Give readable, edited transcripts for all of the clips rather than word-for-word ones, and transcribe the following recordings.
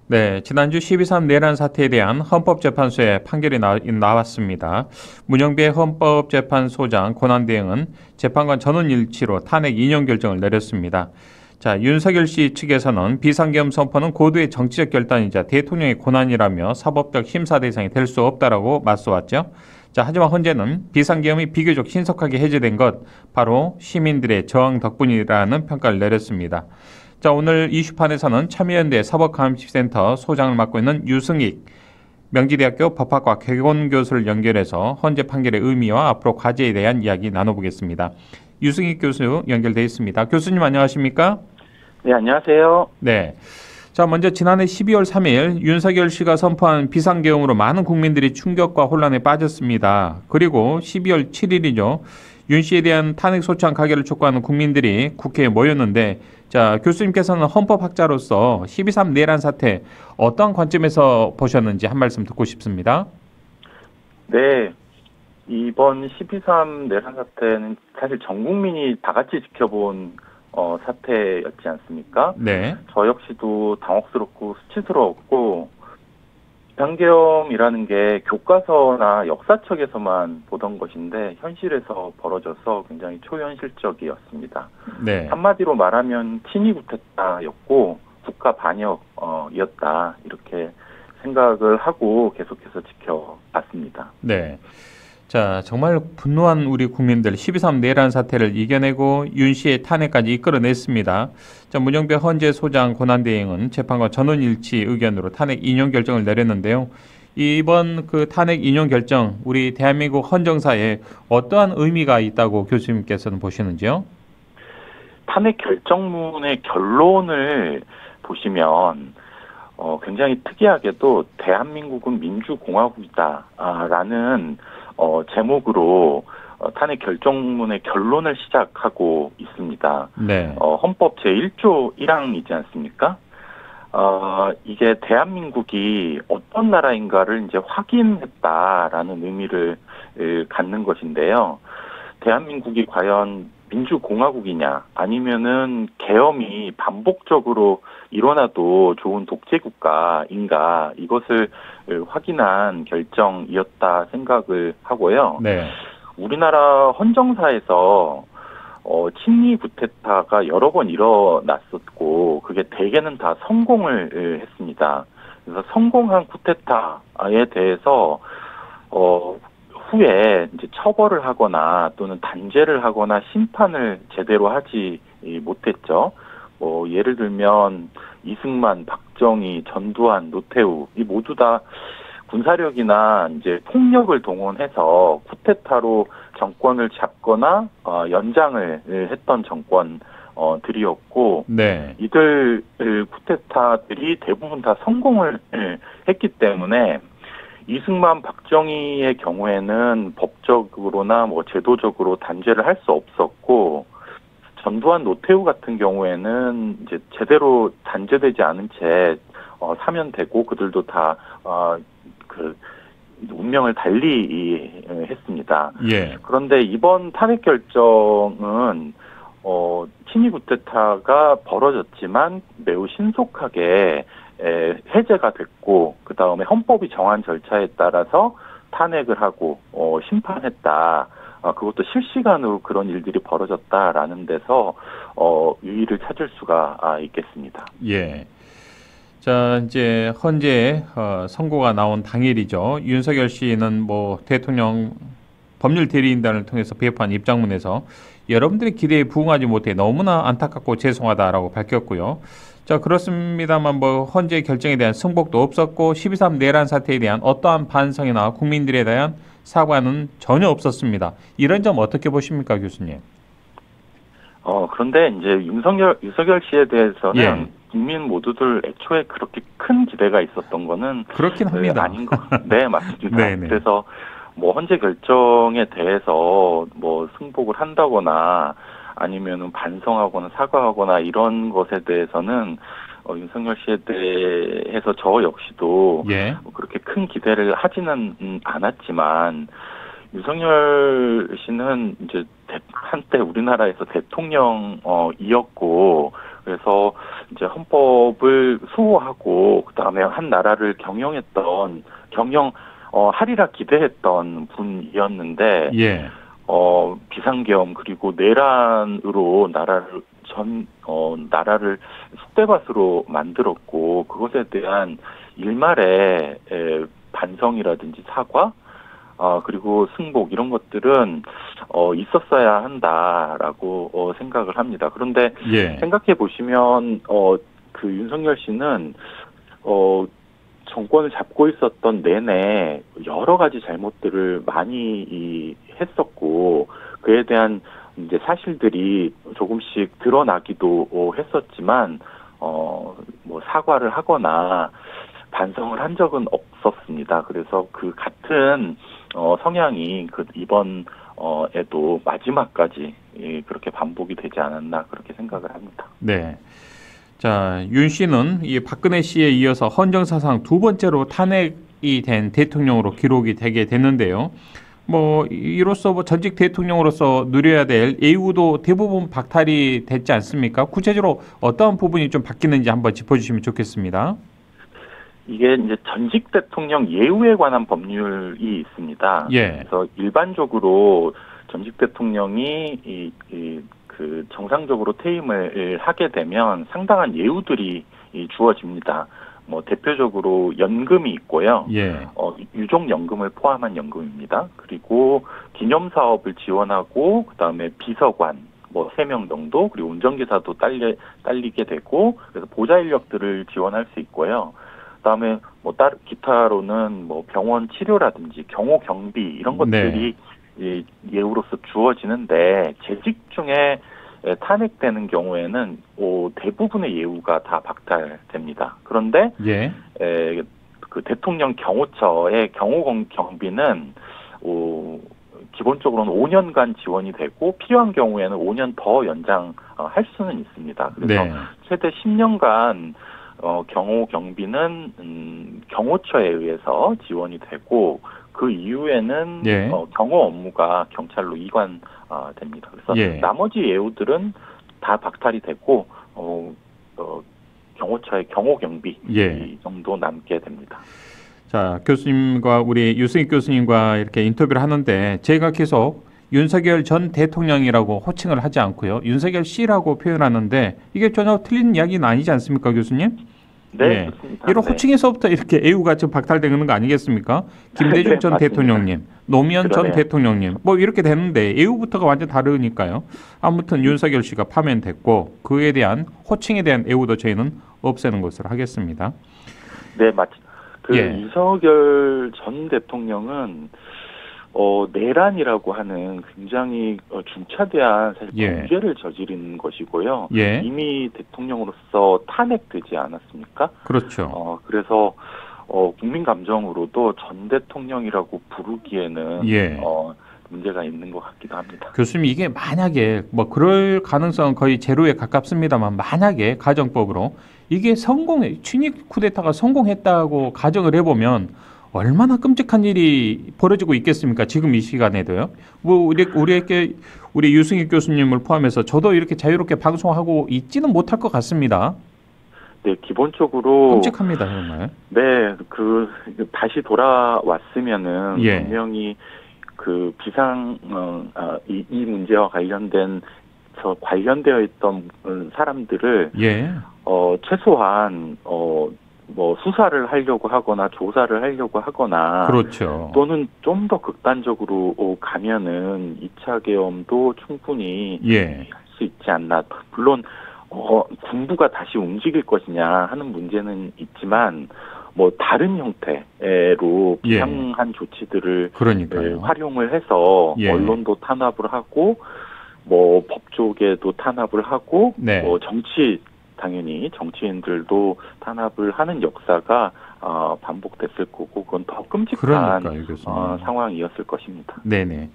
네, 지난주 12.3 내란 사태에 대한 헌법재판소의 판결이 나왔습니다. 문영배 헌법재판소장 권한대행은 재판관 전원 일치로 탄핵 인용 결정을 내렸습니다. 자, 윤석열 씨 측에서는 비상계엄 선포는 고도의 정치적 결단이자 대통령의 권한이라며 사법적 심사 대상이 될 수 없다라고 맞서왔죠. 자, 하지만 헌재는 비상계엄이 비교적 신속하게 해제된 것 바로 시민들의 저항 덕분이라는 평가를 내렸습니다. 자, 오늘 이슈판에서는 참여연대 사법감시센터 소장을 맡고 있는 유승익 명지대학교 법학과 개건 교수를 연결해서 헌재 판결의 의미와 앞으로 과제에 대한 이야기 나눠보겠습니다. 유승익 교수 연결돼 있습니다. 교수님 안녕하십니까? 네, 안녕하세요. 네. 자, 먼저 지난해 12월 3일 윤석열 씨가 선포한 비상계엄으로 많은 국민들이 충격과 혼란에 빠졌습니다. 그리고 12월 7일이죠. 윤 씨에 대한 탄핵 소추안 가결을 촉구하는 국민들이 국회에 모였는데, 자, 교수님께서는 헌법학자로서 12.3 내란 사태 어떤 관점에서 보셨는지 한 말씀 듣고 싶습니다. 네, 이번 12.3 내란 사태는 사실 전 국민이 다 같이 지켜본 사태였지 않습니까? 네. 저 역시도 당혹스럽고 수치스러웠고, 비상계엄이라는 게 교과서나 역사책에서만 보던 것인데 현실에서 벌어져서 굉장히 초현실적이었습니다. 네. 한마디로 말하면 친위 구태타였고 국가 반역이었다 이렇게 생각을 하고 계속해서 지켜봤습니다. 네. 자, 정말 분노한 우리 국민들 12.3 내란 사태를 이겨내고 윤 씨의 탄핵까지 이끌어냈습니다. 자, 문영배 헌재 소장 권한대행은 재판관 전원일치 의견으로 탄핵 인용 결정을 내렸는데요. 이번 그 탄핵 인용 결정 우리 대한민국 헌정사에 어떠한 의미가 있다고 교수님께서는 보시는지요? 탄핵 결정문의 결론을 보시면 굉장히 특이하게도 대한민국은 민주공화국이다라는 제목으로 탄핵 결정문의 결론을 시작하고 있습니다. 네. 헌법 제1조 1항이지 않습니까? 이게 대한민국이 어떤 나라인가를 이제 확인했다라는 의미를 갖는 것인데요. 대한민국이 과연 민주공화국이냐 아니면은 계엄이 반복적으로 일어나도 좋은 독재국가인가 이것을 확인한 결정이었다 생각을 하고요. 네. 우리나라 헌정사에서 친위 구테타가 여러 번 일어났었고 그게 대개는 다 성공을 했습니다. 그래서 성공한 쿠데타에 대해서 후에 이제 처벌을 하거나 또는 단죄를 하거나 심판을 제대로 하지 못했죠. 예를 들면 이승만, 박정희, 전두환, 노태우 이 모두 다 군사력이나 이제 폭력을 동원해서 쿠데타로 정권을 잡거나 연장을 했던 정권들이었고 네. 이들 쿠데타들이 대부분 다 성공을 했기 때문에 이승만, 박정희의 경우에는 법적으로나 제도적으로 단죄를 할 수 없었고 전두환, 노태우 같은 경우에는 이제 제대로 단죄되지 않은 채 사면되고 그들도 다 운명을 달리 했습니다. 예. 그런데 이번 탄핵 결정은 친위 쿠데타가 벌어졌지만 매우 신속하게 해제가 됐고 그 다음에 헌법이 정한 절차에 따라서 탄핵을 하고 심판했다. 그것도 실시간으로 그런 일들이 벌어졌다라는 데서 유의를 찾을 수가 있겠습니다. 예. 자, 이제 헌재 선고가 나온 당일이죠. 윤석열 씨는 대통령 법률 대리인단을 통해서 배포한 입장문에서 여러분들의 기대에 부응하지 못해 너무나 안타깝고 죄송하다라고 밝혔고요. 자, 그렇습니다만 헌재 결정에 대한 승복도 없었고 12.3 내란 사태에 대한 어떠한 반성이나 국민들에 대한 사과는 전혀 없었습니다. 이런 점 어떻게 보십니까, 교수님? 그런데 이제 윤석열 씨에 대해서는 예. 국민 모두들 애초에 그렇게 큰 기대가 있었던 거는 그렇긴 합니다. 아닌 거. 네, 맞습니다. 네네. 그래서 헌재 결정에 대해서 승복을 한다거나 아니면은 반성하거나 사과하거나 이런 것에 대해서는 윤석열 씨에 대해서 저 역시도 예. 그렇게 큰 기대를 하지는 않았지만 윤석열 씨는 이제 한때 우리나라에서 대통령이었고 그래서 이제 헌법을 수호하고 그다음에 한 나라를 하리라 기대했던 분이었는데 예. 비상계엄 그리고 내란으로 나라를 쑥대밭으로 만들었고 그것에 대한 일말의 반성이라든지 사과 그리고 승복 이런 것들은 있었어야 한다라고 생각을 합니다. 그런데 예. 생각해 보시면 그 윤석열 씨는 정권을 잡고 있었던 내내 여러 가지 잘못들을 많이 했었고 그에 대한 이제 사실들이 조금씩 드러나기도 했었지만 뭐 사과를 하거나 반성을 한 적은 없었습니다. 그래서 그 같은 성향이 이번 에도 마지막까지 그렇게 반복이 되지 않았나 그렇게 생각을 합니다. 네. 자, 윤 씨는 이 박근혜 씨에 이어서 헌정사상 두 번째로 탄핵이 된 대통령으로 기록이 되게 됐는데요. 뭐 이로써 전직 대통령으로서 누려야 될 예우도 대부분 박탈이 됐지 않습니까? 구체적으로 어떠한 부분이 좀 바뀌는지 한번 짚어주시면 좋겠습니다. 이게 이제 전직 대통령 예우에 관한 법률이 있습니다. 예. 그래서 일반적으로 전직 대통령이 그 정상적으로 퇴임을 하게 되면 상당한 예우들이 주어집니다. 뭐 대표적으로 연금이 있고요. 예. 유족연금을 포함한 연금입니다. 그리고 기념사업을 지원하고 그다음에 비서관 뭐 3명 정도 그리고 운전기사도 딸리게 되고 그래서 보좌 인력들을 지원할 수 있고요. 그다음에 뭐 기타로는 뭐 병원 치료라든지 경호 경비 이런 것들이 예우로서 주어지는데 재직 중에 탄핵되는 경우에는 대부분의 예우가 다 박탈됩니다. 그런데 예. 그 대통령 경호처의 경호 경비는 기본적으로는 5년간 지원이 되고 필요한 경우에는 5년 더 연장할 수는 있습니다. 그래서 최대 10년간 경호 경비는 경호처에 의해서 지원이 되고 그 이후에는 경호 업무가 경찰로 이관됩니다. 그래서 나머지 예우들은 다 박탈이 되고 경호처의 경호 경비 이 정도 남게 됩니다. 자, 교수님과 우리 유승익 교수님과 이렇게 인터뷰를 하는데 제가 계속 윤석열 전 대통령이라고 호칭을 하지 않고요. 윤석열 씨라고 표현하는데 이게 전혀 틀린 이야기는 아니지 않습니까, 교수님? 네, 그렇습니다. 이런 호칭에서부터 이렇게 애우가 좀 박탈되는 거 아니겠습니까? 김대중 전 대통령님, 노무현 전 대통령님, 뭐 이렇게 되는데 애우부터가 완전 다르니까요. 아무튼 윤석열 씨가 파면됐고 그에 대한 호칭에 대한 애우도 저희는 없애는 것으로 하겠습니다. 네, 윤석열 전 대통령은 내란이라고 하는 굉장히 중차대한 사실 범죄를 저지른 것이고요. 이미 대통령으로서 탄핵되지 않았습니까? 그렇죠. 그래서 국민 감정으로도 전 대통령이라고 부르기에는 문제가 있는 것 같기도 합니다. 교수님, 이게 만약에 뭐 그럴 가능성은 거의 제로에 가깝습니다만 만약에 가정법으로 이게 친일 쿠데타가 성공했다고 가정을 해보면 얼마나 끔찍한 일이 벌어지고 있겠습니까? 지금 이 시간에도요. 뭐 우리 유승익 교수님을 포함해서 저도 이렇게 자유롭게 방송하고 있지는 못할 것 같습니다. 네, 기본적으로 끔찍합니다, 정말. 네, 다시 돌아왔으면은 분명히 그 이 문제와 관련되어 있던 사람들을 최소한 뭐 수사를 하려고 하거나 조사를 하려고 하거나 또는 좀 더 극단적으로 가면은 2차 계엄도 충분히 할 수 있지 않나. 물론 군부가 다시 움직일 것이냐 하는 문제는 있지만 뭐 다른 형태로 비상한 조치들을 활용을 해서 언론도 탄압을 하고 뭐 법조계도 탄압을 하고 뭐 당연히 정치인들도 탄압을 하는 역사가 반복됐을 거고 그건 더 끔찍한 상황이었을 것입니다. 네네.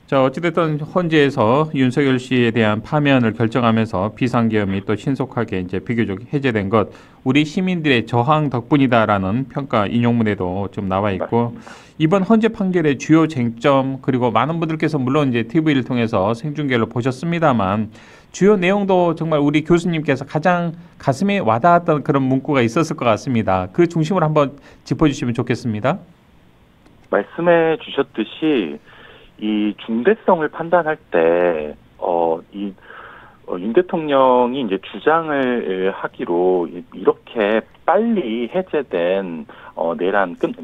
자, 어찌됐든 헌재에서 윤석열 씨에 대한 파면을 결정하면서 비상계엄이 또 신속하게 이제 비교적 해제된 것, 우리 시민들의 저항 덕분이다라는 평가 인용문에도 좀 나와 있고, 이번 헌재 판결의 주요 쟁점, 그리고 많은 분들께서 물론 이제 TV를 통해서 생중계로 보셨습니다만, 주요 내용도 정말 우리 교수님께서 가장 가슴에 와닿았던 그런 문구가 있었을 것 같습니다. 그 중심을 한번 짚어주시면 좋겠습니다. 말씀해 주셨듯이 이 중대성을 판단할 때, 윤 대통령이 이제 주장을 하기로 이렇게 빨리 해제된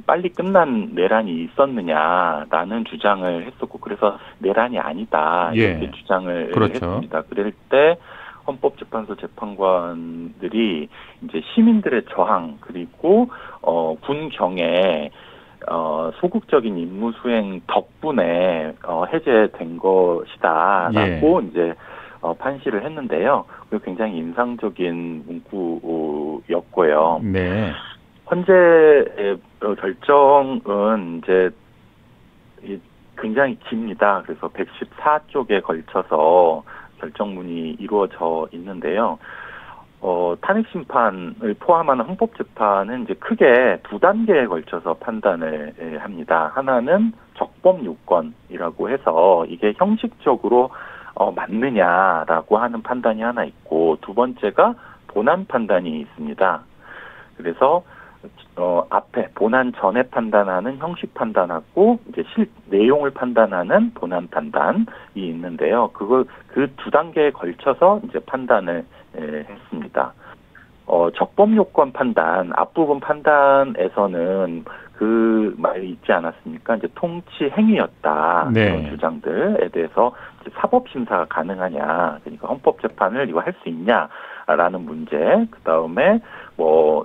빨리 끝난 내란이 있었느냐라는 주장을 했었고, 그래서 내란이 아니다 이렇게 주장을 했습니다. 그럴 때 헌법재판소 재판관들이 이제 시민들의 저항 그리고 군경의 소극적인 임무 수행 덕분에 해제된 것이다라고 이제 판시를 했는데요. 그리고 굉장히 인상적인 문구였고요. 네. 헌재의 결정은 이제 굉장히 깁니다. 그래서 114쪽에 걸쳐서 결정문이 이루어져 있는데요. 탄핵 심판을 포함하는 헌법재판은 이제 크게 두 단계에 걸쳐서 판단을 합니다. 하나는 적법 요건이라고 해서 이게 형식적으로 맞느냐라고 하는 판단이 하나 있고, 두 번째가 본안 판단이 있습니다. 그래서 앞에 본안 전에 판단하는 형식 판단하고 이제 내용을 판단하는 본안 판단이 있는데요. 그 두 단계에 걸쳐서 이제 판단을 했습니다. 적법 요건 판단, 앞부분 판단에서는 그 말이 있지 않았습니까? 이제 통치 행위였다. 그런 주장들에 대해서 이제 사법 심사가 가능하냐, 그러니까 헌법 재판을 이거 할 수 있냐라는 문제. 그 다음에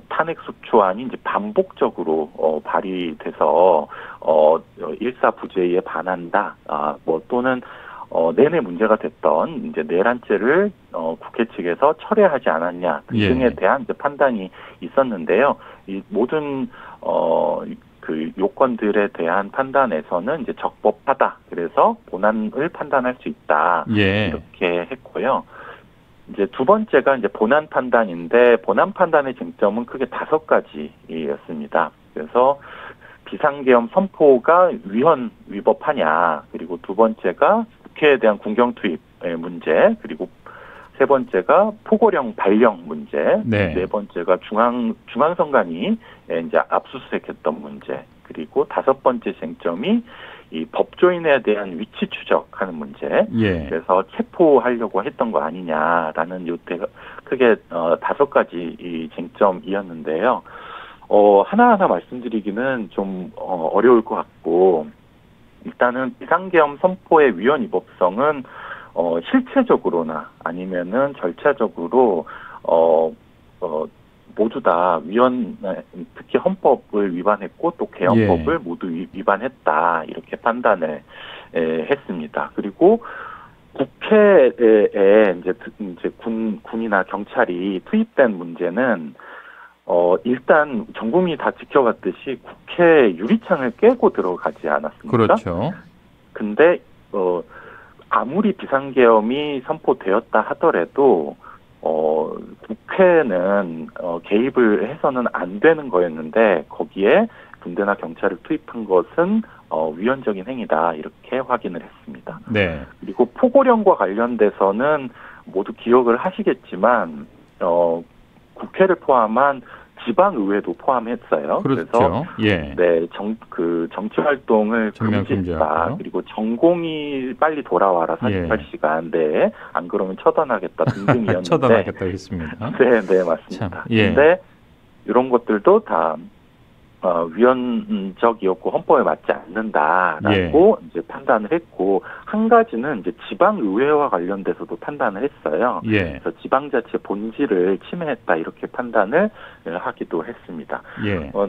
탄핵 소추안이 이제 반복적으로 발의돼서 일사부재에 반한다. 또는 내내 문제가 됐던 이제 내란죄를 국회 측에서 철회하지 않았냐 등에 대한 이제 판단이 있었는데요. 이 모든 그 요건들에 대한 판단에서는 이제 적법하다. 그래서 본안을 판단할 수 있다. 이렇게 했고요. 이제 두 번째가 이제 본안 판단인데, 본안 판단의 쟁점은 크게 5가지였습니다. 그래서 비상계엄 선포가 위헌위법하냐, 그리고 두 번째가 국회에 대한 군경 투입의 문제, 그리고 세 번째가 포고령 발령 문제, 네 번째가 중앙선관위 이제 압수수색했던 문제, 그리고 다섯 번째 쟁점이 이 법조인에 대한 위치 추적하는 문제. 그래서 체포하려고 했던 거 아니냐라는 요태가 크게 5가지 이 쟁점이었는데요. 하나하나 말씀드리기는 좀 어려울 것 같고, 일단은 비상계엄 선포의 위헌위법성은 실체적으로나 아니면은 절차적으로 모두 다 특히 헌법을 위반했고 또 계엄법을 모두 위반했다, 이렇게 판단을 했습니다. 그리고 국회에 이제 군이나 경찰이 투입된 문제는 일단 전 국민이 다 지켜봤듯이 국회 유리창을 깨고 들어가지 않았습니까? 그렇죠. 근데 아무리 비상계엄이 선포되었다 하더라도 국회는 개입을 해서는 안 되는 거였는데, 거기에 군대나 경찰을 투입한 것은 위헌적인 행위다, 이렇게 확인을 했습니다. 네. 그리고 포고령과 관련돼서는 모두 기억을 하시겠지만 국회를 포함한 지방의회도 포함했어요. 그렇죠. 그래서 정치 활동을 금지했다. 그리고 전공이 빨리 돌아와라, 48시간 내에, 안 그러면 처단하겠다 등등이었는데 처단하겠다 했습니다. 네, 맞습니다. 그런데 이런 것들도 다 위헌적이었고 헌법에 맞지 않는다라고 이제 판단을 했고, 한 가지는 이제 지방의회와 관련돼서도 판단을 했어요. 그래서 지방자치 본질을 침해했다, 이렇게 판단을 하기도 했습니다.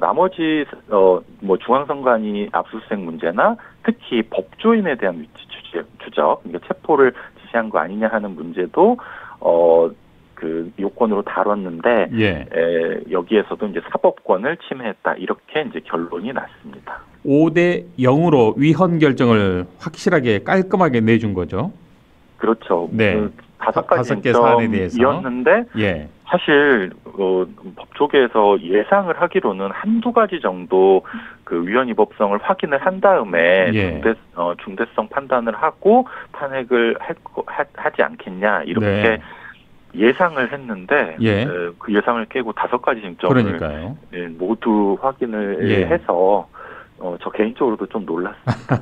나머지 중앙선관위 압수수색 문제나 특히 법조인에 대한 위치 추적, 그러니까 체포를 지시한 거 아니냐 하는 문제도 그 요건으로 다뤘는데 여기에서도 이제 사법권을 침해했다 이렇게 이제 결론이 났습니다. 5대 0으로 위헌 결정을 확실하게 깔끔하게 내준 거죠. 그렇죠. 네. 그 5개 사안에 대해서였는데 사실 법조계에서 예상을 하기로는 한두 가지 정도 그 위헌위법성을 확인을 한 다음에 중대성 판단을 하고 탄핵을 하지 않겠냐 이렇게 예상을 했는데 그 예상을 깨고 5가지 쟁점을 모두 확인을 해서 저 개인적으로도 좀 놀랐습니다.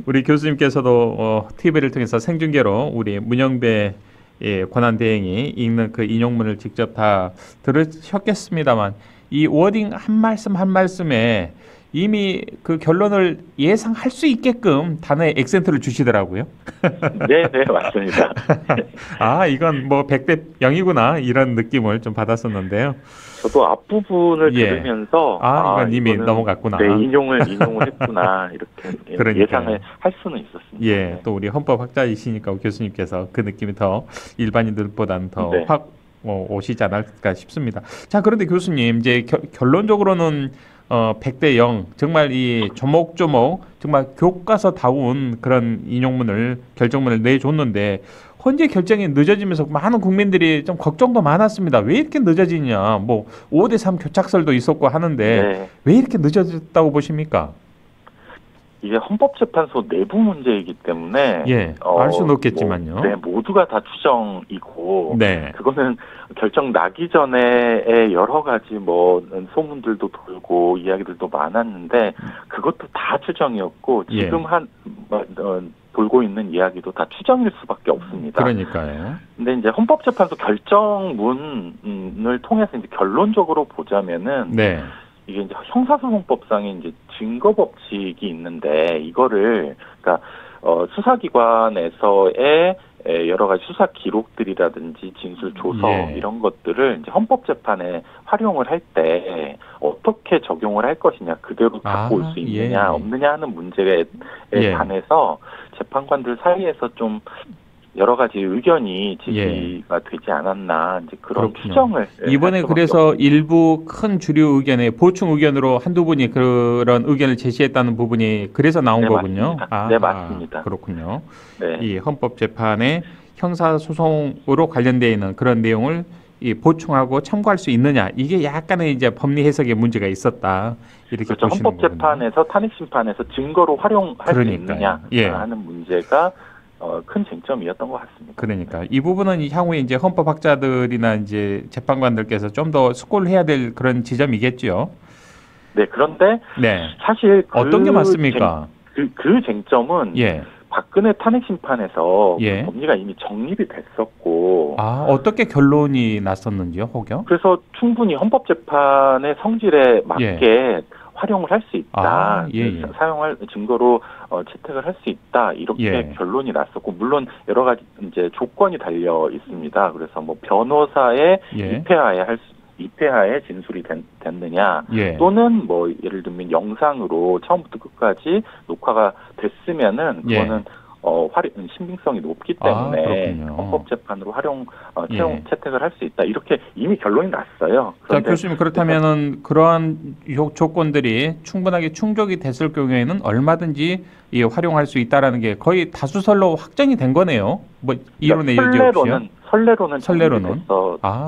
우리 교수님께서도 TV를 통해서 생중계로 우리 문영배 권한대행이 읽는 그 인용문을 직접 다 들으셨겠습니다만 이 워딩 한 말씀 한 말씀에 이미 그 결론을 예상할 수 있게끔 단어의 액센트를 주시더라고요. 네, 맞습니다. 아, 이건 뭐 100대 0이구나 이런 느낌을 좀 받았었는데요. 저도 앞부분을 들으면서 이건 이미 넘어갔구나. 네, 인용을 했구나 이렇게 예상을 할 수는 있었습니다. 또 우리 헌법학자이시니까 교수님께서 그 느낌이 더 일반인들보다는 더 확 오시지 않을까 싶습니다. 자, 그런데 교수님 이제 결론적으로는 100대 0 정말 이 조목조목 정말 교과서다운 그런 인용문을 결정문을 내줬는데 헌재 결정이 늦어지면서 많은 국민들이 좀 걱정도 많았습니다. 왜 이렇게 늦어지냐? 뭐 5대 3 교착설도 있었고 하는데 왜 이렇게 늦어졌다고 보십니까? 이게 헌법재판소 내부 문제이기 때문에 알 수는 없겠지만요. 모두가 다 추정이고 그거는 결정 나기 전에 여러 가지 뭐 소문들도 돌고 이야기들도 많았는데 그것도 다 추정이었고 지금 돌고 있는 이야기도 다 추정일 수밖에 없습니다. 그러니까요. 근데 이제 헌법재판소 결정문을 통해서 이제 결론적으로 보자면은 이게 이제 형사소송법상에 이제 증거 법칙이 있는데 이거를 그러니까 수사기관에서의 여러 가지 수사 기록들이라든지 진술 조서 이런 것들을 이제 헌법재판에 활용을 할 때 어떻게 적용을 할 것이냐 그대로 갖고 올 수 있느냐 없느냐 하는 문제에 관해서 재판관들 사이에서 좀 여러 가지 의견이 제기가 되지 않았나 이제 그런 추정을 이번에 그래서 일부 큰 주류 의견에 보충 의견으로 한두 분이 그런 의견을 제시했다는 부분이 그래서 나온 거군요. 맞습니다. 네, 맞습니다. 그렇군요. 이 헌법재판의 형사소송으로 관련되어 있는 그런 내용을 보충하고 참고할 수 있느냐 이게 약간의 이제 법리 해석에 문제가 있었다 이렇게 보시는 헌법재판에서 탄핵심판에서 증거로 활용할 수 있느냐 하는 문제가 큰 쟁점이었던 것 같습니다. 그러니까 이 부분은 향후에 이제 헌법학자들이나 이제 재판관들께서 좀 더 숙고를 해야 될 그런 지점이겠죠. 그런데 사실 어떤 게 맞습니까? 그 쟁점은 박근혜 탄핵심판에서 법리가 이미 정립이 됐었고 어떻게 결론이 났었는지요, 혹여? 그래서 충분히 헌법재판의 성질에 맞게 활용을 할 수 있다. 사용할 증거로 채택을 할 수 있다. 이렇게 결론이 났었고 물론 여러 가지 이제 조건이 달려 있습니다. 그래서 뭐 변호사의 입회하에 진술이 됐느냐 또는 뭐 예를 들면 영상으로 처음부터 끝까지 녹화가 됐으면은 그거는 신빙성이 높기 때문에 헌법재판으로 채택을 할 수 있다. 이렇게 이미 결론이 났어요. 자, 교수님 그렇다면은 그러한 조건들이 충분하게 충족이 됐을 경우에는 얼마든지 활용할 수 있다라는 게 거의 다수설로 확정이 된 거네요. 뭐 이론의 여지 없이요. 선례로는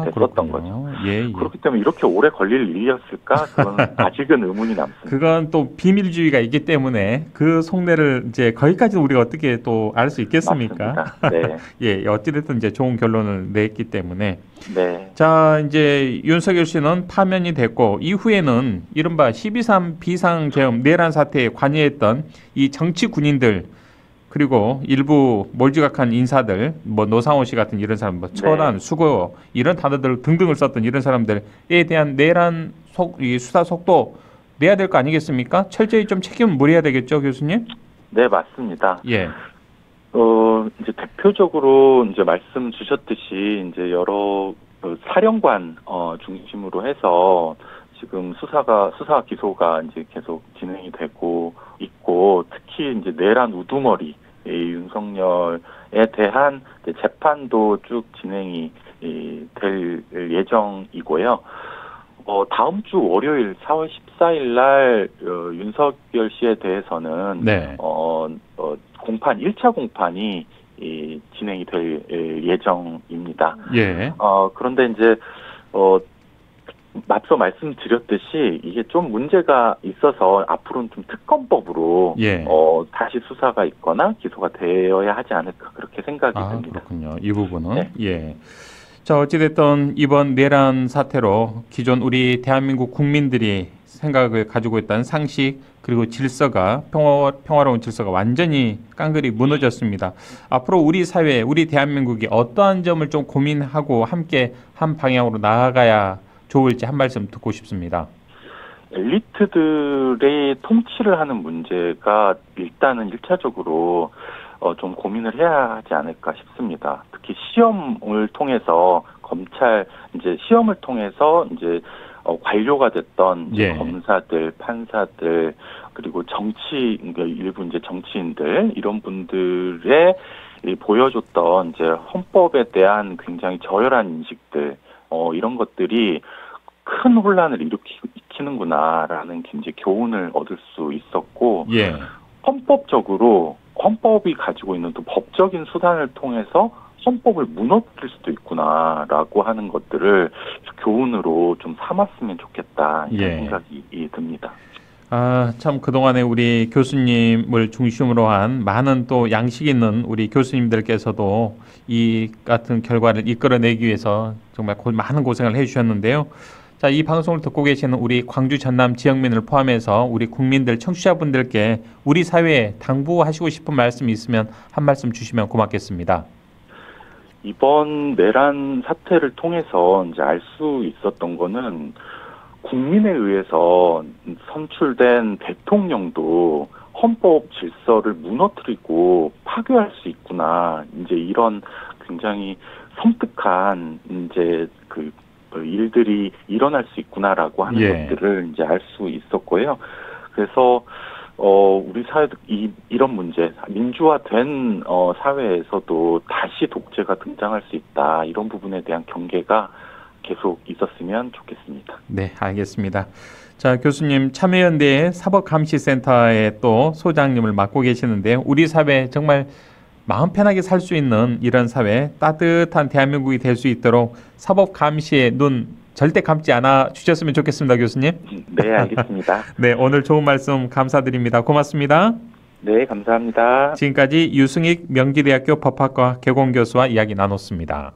됐었던 거죠. 그렇기 때문에 이렇게 오래 걸릴 일이었을까? 그건 아직은 의문이 남습니다. 그건 또 비밀주의가 있기 때문에 그 속내를 이제 거기까지 우리가 어떻게 또 알 수 있겠습니까? 어찌됐든 이제 좋은 결론을 냈기 때문에. 자, 이제 윤석열 씨는 파면이 됐고 이후에는 이른바 12.3 비상계엄 내란 사태에 관여했던 이 정치 군인들 그리고 일부 몰지각한 인사들, 뭐 노상호 씨 같은 이런 사람, 뭐 처단, 수거 이런 단어들 등등을 썼던 이런 사람들에 대한 내란 수사 속도 내야 될 거 아니겠습니까? 철저히 좀 책임을 물어야 되겠죠, 교수님? 네, 맞습니다. 이제 대표적으로 이제 말씀 주셨듯이 이제 여러 사령관 중심으로 해서 지금 수사 기소가 이제 계속 진행이 되고 있고 특히 이제 내란 우두머리 윤석열에 대한 재판도 쭉 진행이 될 예정이고요. 다음 주 월요일 4월 14일 날 윤석열 씨에 대해서는 네. 공판 1차 공판이 진행이 될 예정입니다. 예. 그런데 이제 앞서 말씀드렸듯이 이게 좀 문제가 있어서 앞으로는 좀 특검법으로 예. 다시 수사가 있거나 기소가 되어야 하지 않을까 그렇게 생각이 듭니다. 그렇군요. 이 부분은. 네. 예. 자, 어찌됐든 이번 내란 사태로 기존 우리 대한민국 국민들이 생각을 가지고 있던 상식 그리고 질서가 평화로운 질서가 완전히 깡그리 무너졌습니다. 앞으로 우리 사회, 우리 대한민국이 어떠한 점을 좀 고민하고 함께 한 방향으로 나아가야 좋을지 한 말씀 듣고 싶습니다. 엘리트들의 통치를 하는 문제가 일단은 1차적으로 좀 고민을 해야 하지 않을까 싶습니다. 특히 시험을 통해서 시험을 통해서 관료가 됐던 검사들, 판사들, 그리고 일부 정치인들 이런 분들의 보여줬던 헌법에 대한 굉장히 저열한 인식들 이런 것들이 큰 혼란을 일으키는구나라는 교훈을 얻을 수 있었고 헌법적으로 헌법이 가지고 있는 또 법적인 수단을 통해서 헌법을 무너뜨릴 수도 있구나라고 하는 것들을 교훈으로 좀 삼았으면 좋겠다 이런 생각이 듭니다. 참 그동안에 우리 교수님을 중심으로 한 많은 또 양식 있는 우리 교수님들께서도 이 같은 결과를 이끌어내기 위해서 정말 많은 고생을 해주셨는데요. 자, 이 방송을 듣고 계시는 우리 광주 전남 지역민을 포함해서 우리 국민들, 청취자분들께 우리 사회에 당부하시고 싶은 말씀이 있으면 한 말씀 주시면 고맙겠습니다. 이번 내란 사태를 통해서 알 수 있었던 거는 국민에 의해서 선출된 대통령도 헌법 질서를 무너뜨리고 파괴할 수 있구나. 이런 굉장히 섬뜩한 일들이 일어날 수 있구나라고 하는 것들을 알 수 있었고요. 그래서 우리 사회도 이런 문제, 민주화된 사회에서도 다시 독재가 등장할 수 있다. 이런 부분에 대한 경계가 계속 있었으면 좋겠습니다. 네, 알겠습니다. 자, 교수님 참여연대 사법감시센터의 또 소장님을 맡고 계시는데요. 우리 사회 정말 마음 편하게 살 수 있는 이런 사회, 따뜻한 대한민국이 될 수 있도록 사법감시의 눈 절대 감지 않아 주셨으면 좋겠습니다, 교수님. 네, 알겠습니다. 네, 오늘 좋은 말씀 감사드립니다. 고맙습니다. 네, 감사합니다. 지금까지 유승익 명지대학교 법학과 개공교수와 이야기 나눴습니다.